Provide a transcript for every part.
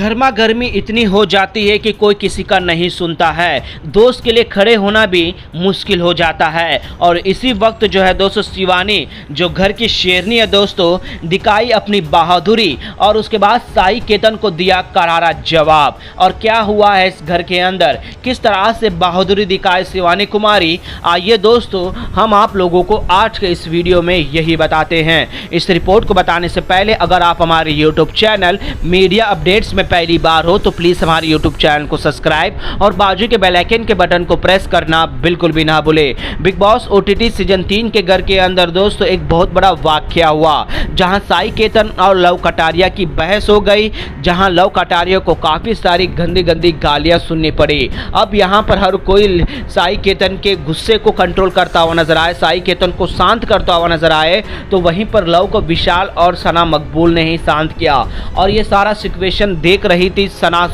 गर्मा गर्मी इतनी हो जाती है कि कोई किसी का नहीं सुनता है। दोस्त के लिए खड़े होना भी मुश्किल हो जाता है। और इसी वक्त जो है दोस्तों शिवानी जो घर की शेरनी है दोस्तों दिखाई अपनी बहादुरी और उसके बाद साई केतन को दिया करारा जवाब। और क्या हुआ है इस घर के अंदर, किस तरह से बहादुरी दिखाए शिवानी कुमारी, आइए दोस्तों हम आप लोगों को आज के इस वीडियो में यही बताते हैं। इस रिपोर्ट को बताने से पहले अगर आप हमारे यूट्यूब चैनल मीडिया अपडेट्स में पहली बार हो तो प्लीज़ हमारे यूट्यूब चैनल को सब्सक्राइब और बाजू के बेल आइकन के बटन को प्रेस करना बिल्कुल भी ना भूले। बिग बॉस ओटीटी सीजन 3 के घर के अंदर दोस्तों एक बहुत बड़ा वाकया हुआ जहां साई केतन और लव कटारिया की बहस हो गई, जहां लव कटारिया को काफ़ी सारी गंदी गंदी गालियां सुननी पड़ी। अब यहां पर हर कोई साई केतन के गुस्से को कंट्रोल करता हुआ नजर आए, साई केतन को शांत करता हुआ नजर आए, तो वहीं पर लव को विशाल और सना मकबूल ने ही शांत किया। और ये सारा सिचुएशन देख रही थी सना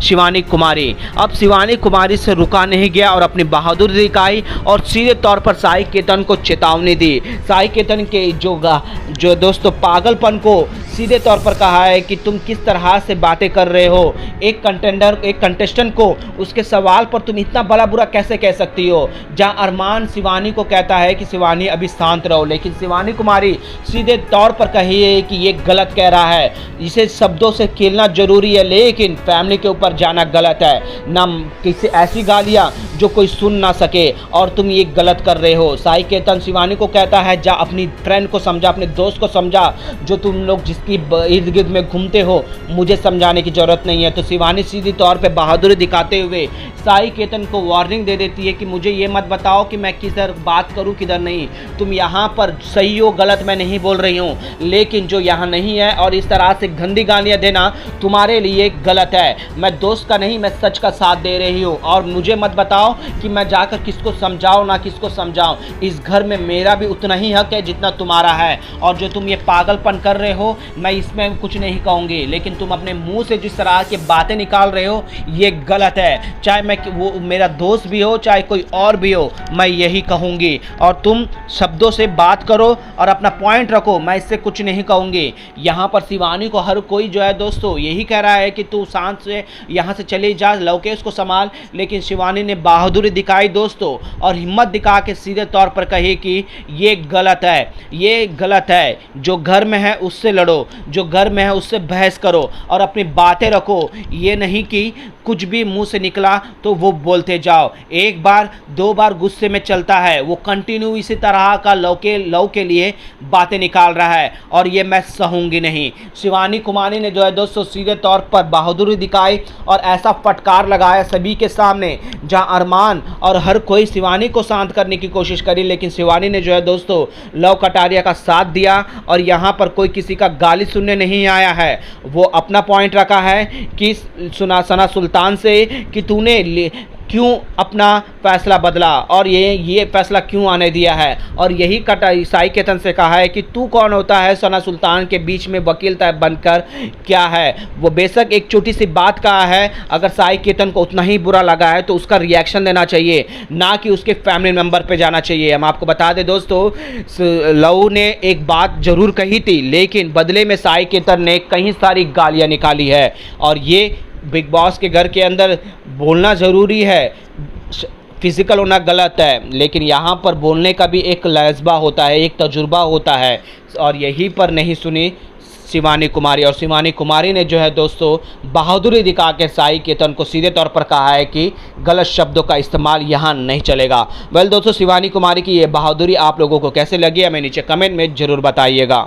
शिवानी कुमारी। अब शिवानी कुमारी से रुका नहीं गया और अपनी बहादुरी दिखाई और सीधे तौर पर साई केतन को चेतावनी दी। साई केतन के जो दोस्तों पागलपन को सीधे तौर पर कहा है कि तुम किस तरह से बातें कर रहे हो, एक कंटेस्टेंट को उसके सवाल पर तुम इतना बड़ा बुरा कैसे कह सकती हो। जहां अरमान शिवानी को कहता है कि शिवानी अभी शांत रहो, लेकिन शिवानी कुमारी सीधे तौर पर कही है कि ये गलत कह रहा है, इसे शब्दों से खेलना जरूरी है लेकिन फैमिली के ऊपर जाना गलत है। ना किसी ऐसी गालियां जो कोई सुन ना सके और तुम ये गलत कर रहे हो। साई केतन शिवानी को कहता है जा अपनी फ्रेंड को समझा, अपने दोस्त को समझा, जो तुम लोग जिसकी इर्द गिर्द में घूमते हो, मुझे समझाने की जरूरत नहीं है। तो शिवानी सीधी तौर पे बहादुरी दिखाते हुए साई केतन को वार्निंग दे देती है कि मुझे ये मत बताओ कि मैं किधर बात करूं किधर नहीं, तुम यहाँ पर सही हो गलत मैं नहीं बोल रही हूँ, लेकिन जो यहाँ नहीं है और इस तरह से गंदी गालियाँ देना तुम्हारे लिए गलत है। मैं दोस्त का नहीं मैं सच का साथ दे रही हूँ और मुझे मत बताओ कि मैं जाकर किसको समझाऊँ ना किसको समझाऊँ। इस घर में मेरा भी उतना ही हक है जितना तुम्हारा है और जो तुम ये पागलपन कर रहे हो मैं इसमें कुछ नहीं कहूँगी, लेकिन तुम अपने मुंह से जिस तरह की बातें निकाल रहे हो ये गलत है। चाहे मैं वो मेरा दोस्त भी हो चाहे कोई और भी हो, मैं यही कहूँगी और तुम शब्दों से बात करो और अपना पॉइंट रखो, मैं इससे कुछ नहीं कहूँगी। यहाँ पर शिवानी को हर कोई जो है दोस्तों यही कह रहा है कि तू शांत से यहाँ से चले जा, लवकेश को संभाल, लेकिन शिवानी ने बहादुरी दिखाई दोस्तों और हिम्मत दिखा के सीधे तौर पर कही कि ये गलत है, ये गलत है। जो घर में है उससे लड़ो, जो घर में है उससे बहस करो और अपनी बातें रखो। ये नहीं कि कुछ भी मुंह से निकला तो वो बोलते जाओ। एक बार दो बार गुस्से में चलता है, वो कंटिन्यू इसी तरह का लव के लिए बातें निकाल रहा है और ये मैं सहूंगी नहीं। शिवानी कुमारी ने जो है दोस्तों सीधे तौर पर बहादुरी दिखाई और ऐसा फटकार लगाया सभी के सामने, जहां अरमान और हर कोई शिवानी को शांत करने की कोशिश करी, लेकिन शिवानी ने जो है दोस्तों लव कटारिया का साथ दिया और यहाँ पर कोई किसी का गाली सुनने नहीं आया है। वो अपना पॉइंट रखा है कि सना सुल्तान से कि तूने क्यों अपना फैसला बदला और ये फैसला क्यों आने दिया है, और यही साई केतन से कहा है कि तू कौन होता है सना सुल्तान के बीच में वकील तय बनकर क्या है। वो बेशक एक छोटी सी बात कहा है, अगर साई केतन को उतना ही बुरा लगा है तो उसका रिएक्शन देना चाहिए, ना कि उसके फैमिली मेम्बर पे जाना चाहिए। हम आपको बता दें दोस्तों लव ने एक बात जरूर कही थी, लेकिन बदले में साई केतन ने कई सारी गालियाँ निकाली है और ये बिग बॉस के घर के अंदर बोलना ज़रूरी है, फिजिकल होना गलत है, लेकिन यहाँ पर बोलने का भी एक लहज़बा होता है, एक तजुर्बा होता है और यहीं पर नहीं सुनी शिवानी कुमारी। और शिवानी कुमारी ने जो है दोस्तों बहादुरी दिखा के साई केतन को सीधे तौर पर कहा है कि गलत शब्दों का इस्तेमाल यहाँ नहीं चलेगा। वेल दोस्तों शिवानी कुमारी की ये बहादुरी आप लोगों को कैसे लगी हमें नीचे कमेंट में ज़रूर बताइएगा।